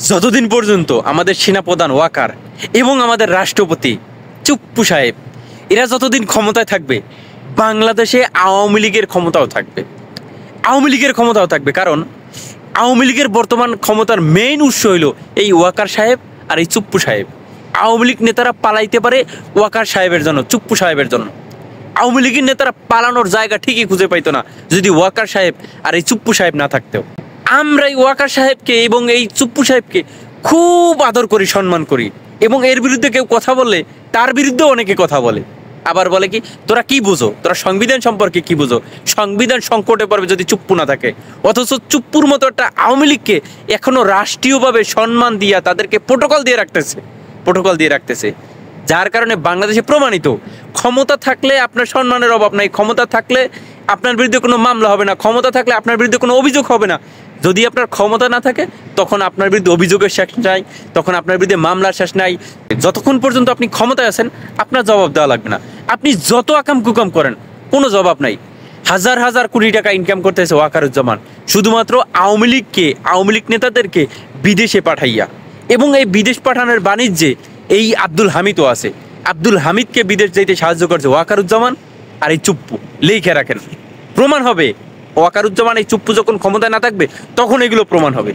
যতদিন পর্যন্ত আমাদের সেনাপ্রধান ওয়াকার এবং আমাদের রাষ্ট্রপতি চুপ্পু সাহেব এরা যতদিন ক্ষমতায় থাকবে, বাংলাদেশে আওয়ামী লীগের ক্ষমতাও থাকবে। আওয়ামী লীগের ক্ষমতাও থাকবে, কারণ আওয়ামী লীগের বর্তমান ক্ষমতার মেইন উৎস হইল এই ওয়াকার সাহেব আর এই চুপ্পু সাহেব। আওয়ামী লীগ নেতারা পালাইতে পারে ওয়াকার সাহেবের জন্য, চুপ্পু সাহেবের জন্য। আওয়ামী লীগের নেতারা পালানোর জায়গা ঠিকই খুঁজে পাইতো না যদি ওয়াকার সাহেব আর এই চুপ্পু সাহেব না থাকতেও। আমরা এই ওয়াকার সাহেবকে এবং এই চুপ্পু সাহেবকে খুব আদর করি, সম্মান করি, এবং এর বিরুদ্ধে কেউ কথা বললে তার বিরুদ্ধেও অনেকে কথা বলে। আবার বলে কি, তোরা কি বুঝো, তোরা সংবিধান সম্পর্কে কি বুঝো, সংবিধান সংকটে পড়বে যদি চুপ্পু না থাকে। অথচ চুপ্পুর মতো একটা আওয়ামী লীগকে এখনো রাষ্ট্রীয়ভাবে সম্মান দিয়া তাদেরকে প্রোটোকল দিয়ে রাখতেছে, যার কারণে বাংলাদেশে প্রমাণিত ক্ষমতা থাকলে আপনার সম্মানের অভাব নাই, ক্ষমতা থাকলে আপনার বিরুদ্ধে কোনো মামলা হবে না, ক্ষমতা থাকলে আপনার বিরুদ্ধে কোনো অভিযোগ হবে না। যদি আপনার ক্ষমতা না থাকে তখন আপনার বিরুদ্ধে অভিযোগের শেষ নাই, তখন আপনার বিরুদ্ধে মামলার শেষ নাই। যতক্ষণ পর্যন্ত আপনি ক্ষমতায় আছেন আপনার জবাব দেওয়া লাগবে না। আপনি যত আকাম কুকাম করেন কোনো জবাব নাই। হাজার হাজার কোটি টাকা ইনকাম করতেছে ওয়াকারুজ্জামান শুধুমাত্র আওয়ামী লীগকে, আওয়ামী লীগ নেতাদেরকে বিদেশে পাঠাইয়া। এবং এই বিদেশ পাঠানোর বাণিজ্যে এই আব্দুল হামিদও আছে। আব্দুল হামিদকে বিদেশ যেতে সাহায্য করছে ওয়াকারুজ্জামান আর এই চুপ্পু। লিখে রাখেন, প্রমাণ হবে। ওয়াকারুজ্জামান এই চুপ্পু যখন ক্ষমতায় না থাকবে তখন এগুলো প্রমাণ হবে।